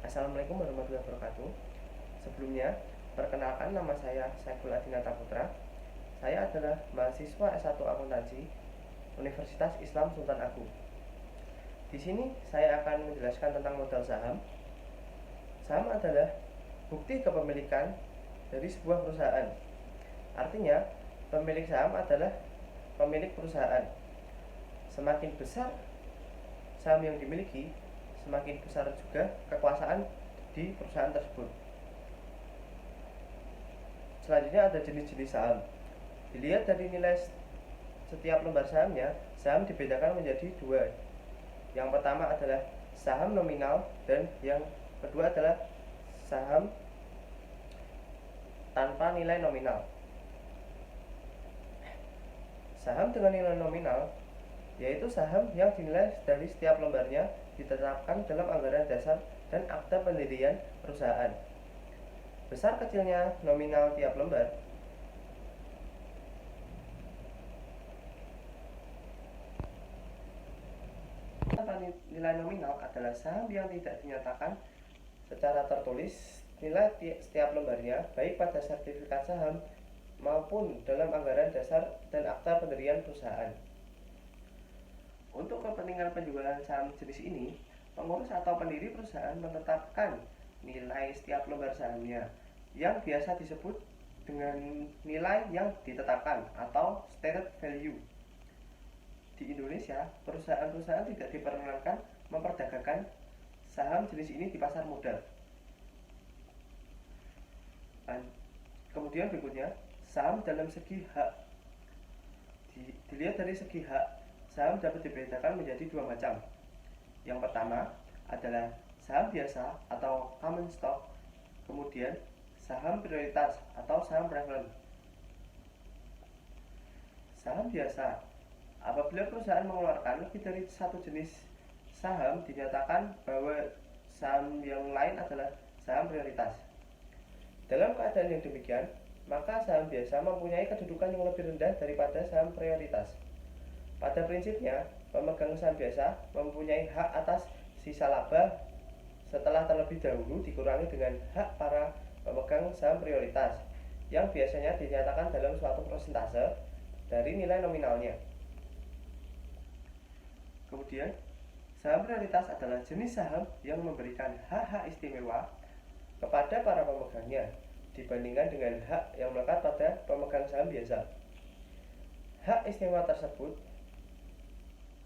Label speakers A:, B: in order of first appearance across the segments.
A: Assalamualaikum warahmatullahi wabarakatuh. Sebelumnya, perkenalkan nama saya Saiful Adinata Putra. Saya adalah mahasiswa S1 Akuntansi Universitas Islam Sultan Agung. Di sini saya akan menjelaskan tentang modal saham. Saham adalah bukti kepemilikan dari sebuah perusahaan. Artinya, pemilik saham adalah pemilik perusahaan. Semakin besar saham yang dimiliki, semakin besar juga kekuasaan di perusahaan tersebut. Selanjutnya ada jenis-jenis saham. Dilihat dari nilai setiap lembar sahamnya, saham dibedakan menjadi dua. Yang pertama adalah saham nominal dan yang kedua adalah saham tanpa nilai nominal. Saham dengan nilai nominal yaitu saham yang dinilai dari setiap lembarnya ditetapkan dalam anggaran dasar dan akta pendirian perusahaan. Besar kecilnya nominal tiap lembar tanpa nilai nominal adalah saham yang tidak dinyatakan secara tertulis nilai setiap lembarnya baik pada sertifikat saham maupun dalam anggaran dasar dan akta pendirian perusahaan. Untuk kepentingan penjualan saham jenis ini, pengurus atau pendiri perusahaan menetapkan nilai setiap lembar sahamnya yang biasa disebut dengan nilai yang ditetapkan atau stated value. Di Indonesia, perusahaan-perusahaan tidak diperkenankan memperdagangkan saham jenis ini di pasar modal. Kemudian berikutnya, saham dalam segi hak. Dilihat dari segi hak, saham dapat dibedakan menjadi dua macam. Yang pertama adalah saham biasa atau common stock, kemudian saham prioritas atau saham preference. Saham biasa, apabila perusahaan mengeluarkan lebih dari satu jenis saham, dinyatakan bahwa saham yang lain adalah saham prioritas. Dalam keadaan yang demikian, maka saham biasa mempunyai kedudukan yang lebih rendah daripada saham prioritas. Pada prinsipnya, pemegang saham biasa mempunyai hak atas sisa laba setelah terlebih dahulu dikurangi dengan hak para pemegang saham prioritas yang biasanya dinyatakan dalam suatu persentase dari nilai nominalnya. Kemudian, saham prioritas adalah jenis saham yang memberikan hak-hak istimewa kepada para pemegangnya dibandingkan dengan hak yang melekat pada pemegang saham biasa. Hak istimewa tersebut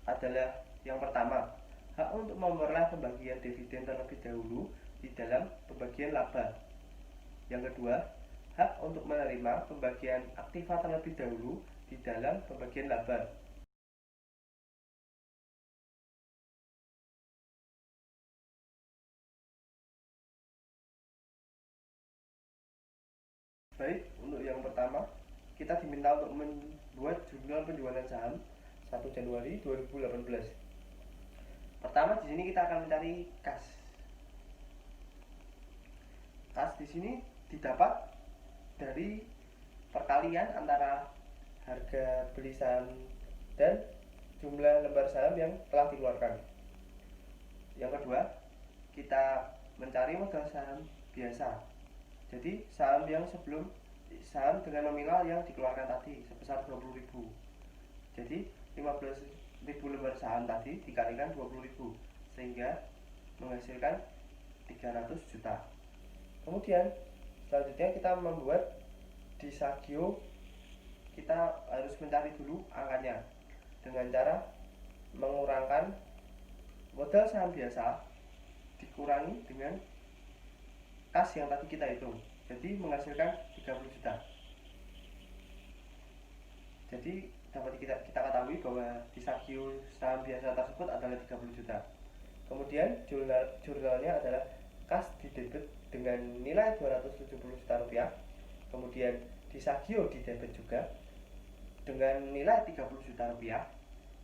A: adalah yang pertama, hak untuk memperoleh pembagian dividen terlebih dahulu di dalam pembagian laba. Yang kedua, hak untuk menerima pembagian aktiva terlebih dahulu di dalam pembagian laba. Baik, untuk yang pertama, kita diminta untuk membuat jurnal penjualan saham 1 Januari 2018. Pertama di sini kita akan mencari kas. Kas di sini didapat dari perkalian antara harga beli saham dan jumlah lembar saham yang telah dikeluarkan. Yang kedua, kita mencari modal saham biasa. Jadi saham yang sebelum saham dengan nominal yang dikeluarkan tadi sebesar 20.000. Jadi 15.000 lembar saham tadi dikalikan 20.000 sehingga menghasilkan 300 juta. Kemudian selanjutnya kita membuat di Sagio, kita harus mencari dulu angkanya dengan cara mengurangkan modal saham biasa dikurangi dengan kas yang tadi kita hitung, jadi menghasilkan 30 juta. Jadi dapat kita ketahui bahwa di Sagio saham biasa tersebut adalah 30 juta. Kemudian jurnalnya adalah kas di debit dengan nilai 270 juta rupiah. Kemudian di Sagio di debit juga dengan nilai 30 juta rupiah.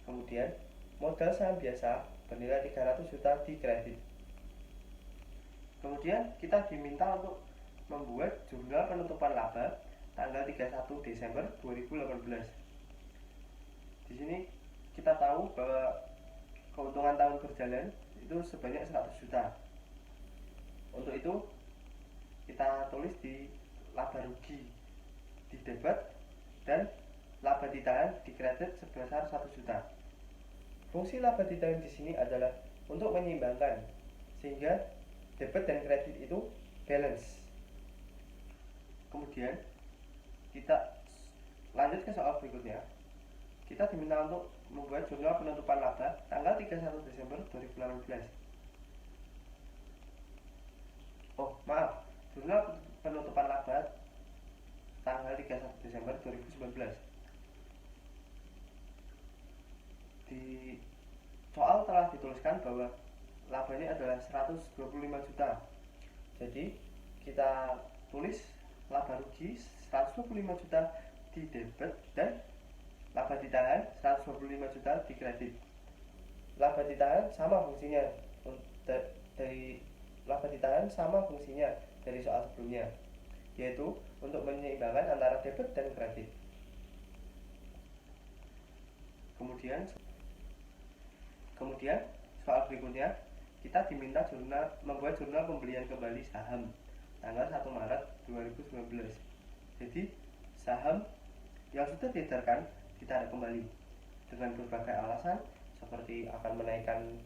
A: Kemudian modal saham biasa bernilai 300 juta di kredit. Kemudian kita diminta untuk membuat jurnal penutupan laba tanggal 31 Desember 2018. Di sini kita tahu bahwa keuntungan tahun berjalan itu sebanyak 100 juta. Untuk itu kita tulis di laba rugi di debit dan laba ditahan di kredit sebesar 1 juta. Fungsi laba ditahan di sini adalah untuk menyeimbangkan sehingga debit dan kredit itu balance. Kemudian kita lanjut ke soal berikutnya. Kita diminta untuk membuat jurnal penutupan laba tanggal 31 Desember 2018. Jurnal penutupan laba tanggal 31 Desember 2019. Di soal telah dituliskan bahwa labanya adalah 125 juta. Jadi kita tulis laba rugi 125 juta di debit dan laba ditahan 125 juta di kredit. Laba ditahan sama fungsinya dari laba ditahan sama fungsinya dari soal sebelumnya, yaitu untuk menyeimbangkan antara debit dan kredit. Kemudian soal berikutnya kita diminta membuat jurnal pembelian kembali saham tanggal 1 Maret 2019. Jadi saham yang sudah diedarkan ditarik kembali dengan berbagai alasan seperti akan menaikkan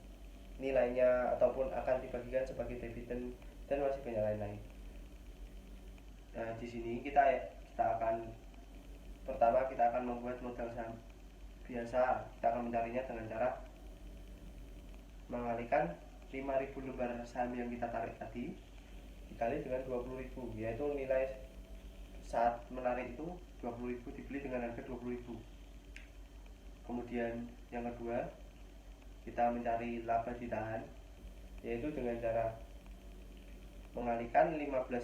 A: nilainya ataupun akan dibagikan sebagai dividen dan masih banyak lain-lain. Nah, di sini kita akan membuat modal saham biasa. Kita akan mencarinya dengan cara mengalihkan 5.000 lembar saham yang kita tarik tadi dikali dengan 20.000, yaitu nilai saat menarik itu 20.000 dibeli dengan harga 20.000. Kemudian yang kedua, kita mencari laba ditahan, yaitu dengan cara mengalihkan 5.000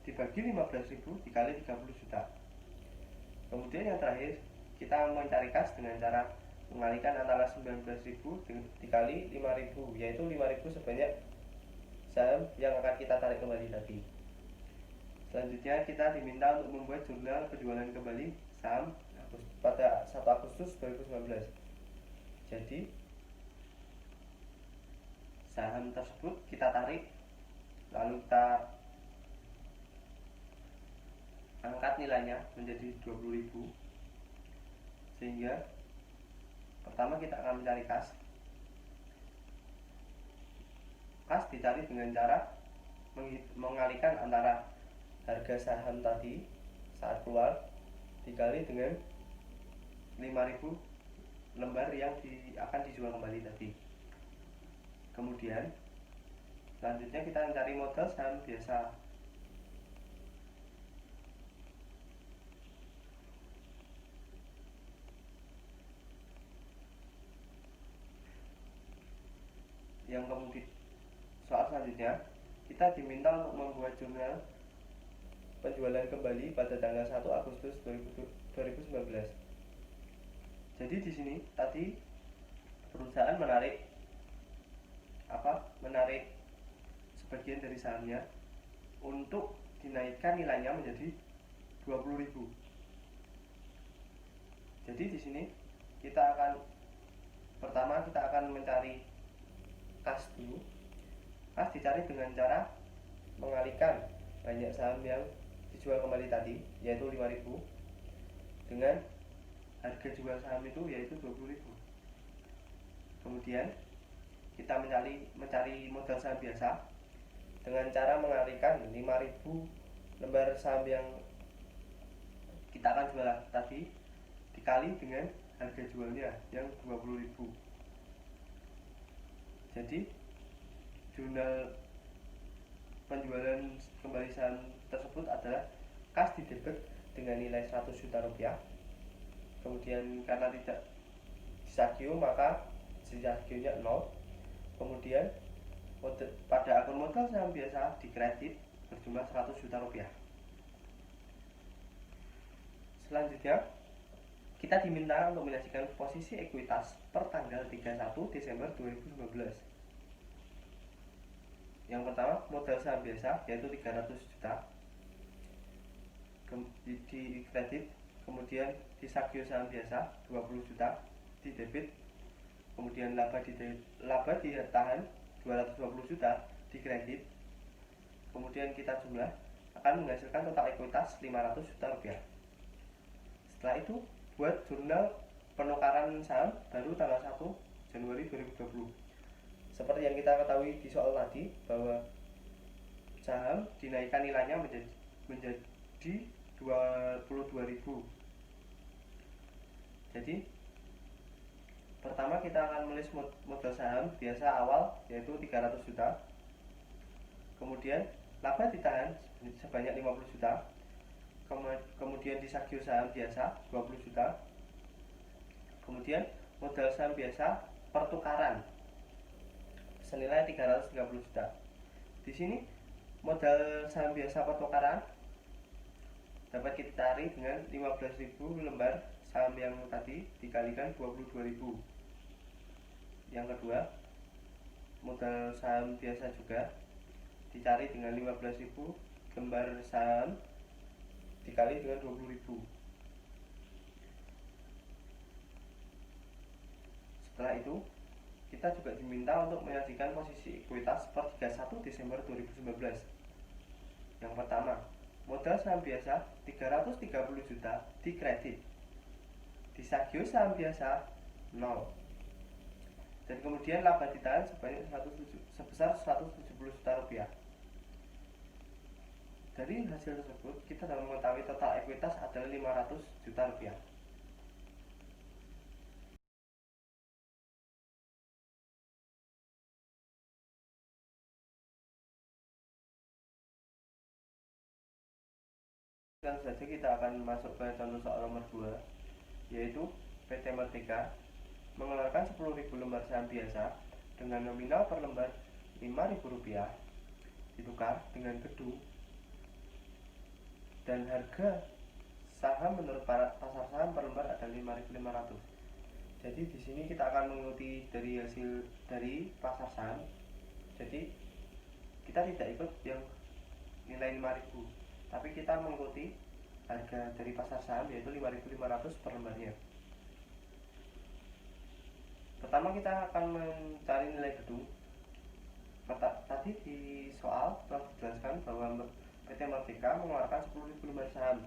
A: dibagi 15.000 dikali 30 juta. Kemudian yang terakhir, kita mencari kas dengan cara mengalihkan antara 19.000 dikali 5.000, yaitu 5.000 sebanyak saham yang akan kita tarik kembali tadi. Selanjutnya kita diminta untuk membuat jurnal penjualan kembali saham pada 1 Agustus 2019. Jadi saham tersebut kita tarik, lalu kita angkat nilainya menjadi 20.000, sehingga pertama kita akan mencari kas dicari dengan cara mengalihkan antara harga saham tadi saat keluar dikali dengan 5.000 lembar yang akan dijual kembali tadi. Kemudian selanjutnya kita mencari modal saham biasa. Yang kemudian soal selanjutnya kita diminta untuk membuat jurnal penjualan kembali pada tanggal 1 Agustus 2019. Jadi di sini tadi perusahaan menarik sebagian dari sahamnya untuk dinaikkan nilainya menjadi 20.000. Jadi di sini kita akan mencari kas dulu. Kas dicari dengan cara mengalihkan banyak saham yang dijual kembali tadi, yaitu 5.000, dengan harga jual saham itu yaitu 20.000. Kemudian kita mencari modal saham biasa dengan cara mengalihkan 5.000 lembar saham yang kita akan jual tadi dikali dengan harga jualnya yang 20.000. Jadi jurnal penjualan kembali saham tersebut adalah kas di debit dengan nilai 100 juta rupiah. Kemudian karena tidak disagio maka disagionya 0. Kemudian pada akun modal saham biasa di kredit berjumlah 100 juta rupiah. Selanjutnya kita diminta untuk menyajikan posisi ekuitas per tanggal 31 Desember 2019. Yang pertama modal saham biasa yaitu 300 juta di kredit, kemudian di sagio saham biasa 20 juta di debit, kemudian laba ditahan 220 juta di kredit, kemudian kita jumlah, akan menghasilkan total ekuitas 500 juta rupiah. Setelah itu buat jurnal penukaran saham baru tanggal 1 Januari 2020. Seperti yang kita ketahui di soal tadi, bahwa saham dinaikkan nilainya menjadi 22.000. Jadi pertama kita akan menulis modal saham biasa awal yaitu 300 juta. Kemudian laba ditahan sebanyak 50 juta. Kemudian disagio saham biasa 20 juta. Kemudian modal saham biasa pertukaran senilai 330 juta. Di sini modal saham biasa pertukaran dapat kita cari dengan 15.000 lembar saham yang tadi dikalikan 22.000. Yang kedua, modal saham biasa juga dicari dengan 15.000 lembar saham dikali dengan 20.000. Setelah itu, kita juga diminta untuk menyajikan posisi ekuitas per 31 Desember 2019. Yang pertama, modal saham biasa 330 juta di kredit. Disagio saham biasa 0. Dan kemudian laba ditahan sebesar 170 juta rupiah. Dari hasil tersebut, kita dapat mengetahui total ekuitas adalah 500 juta rupiah. Langsung saja kita akan masuk ke contoh soal nomor 2, yaitu PT Merdeka mengeluarkan 10.000 lembar saham biasa dengan nominal per lembar Rp5.000 ditukar dengan gedung, dan harga saham menurut pasar saham per lembar adalah 5.500. Jadi di sini kita akan mengikuti dari hasil dari pasar saham. Jadi kita tidak ikut yang nilai 5.000, tapi kita mengikuti harga dari pasar saham yaitu 5.500 per lembarnya. Pertama kita akan mencari nilai gedung. Tadi di soal telah dijelaskan bahwa PT Merdeka mengeluarkan 10.000 lembar saham,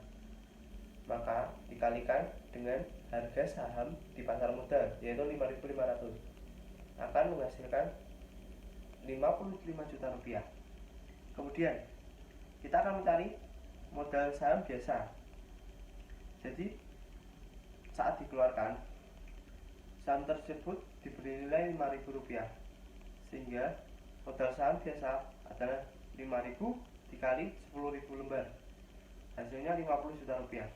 A: maka dikalikan dengan harga saham di pasar modal yaitu 5.500 akan menghasilkan 55 juta rupiah. Kemudian kita akan mencari modal saham biasa. Jadi saat dikeluarkan, saham tersebut diberi nilai Rp5.000, sehingga modal saham biasa adalah 5.000 dikali 10.000 lembar, hasilnya 50 juta rupiah.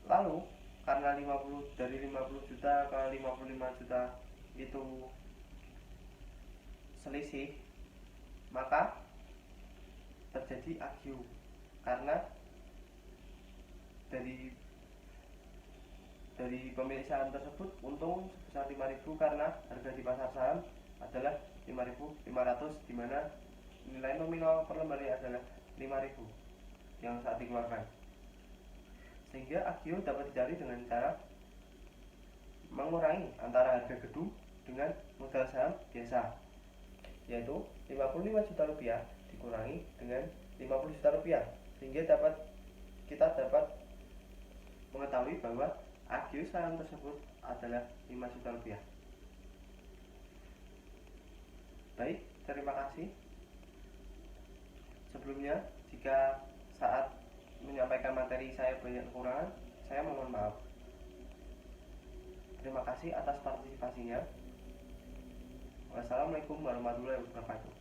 A: Lalu karena dari 50 juta ke 55 juta itu selisih, maka terjadi agio karena dari pemilik saham tersebut untung sebesar 5.000 karena harga di pasar saham adalah 5.500, di mana nilai nominal per lembarnya adalah 5.000 yang saat dikeluarkan. Sehingga agio dapat dicari dengan cara mengurangi antara harga gedung dengan modal saham biasa, yaitu 55 juta rupiah dikurangi dengan 50 juta rupiah, sehingga kita dapat mengetahui bahwa agio saham tersebut adalah 5 juta rupiah. Baik, terima kasih. Sebelumnya, jika saat menyampaikan materi saya banyak kekurangan, saya mohon maaf. Terima kasih atas partisipasinya. Wassalamualaikum warahmatullahi wabarakatuh.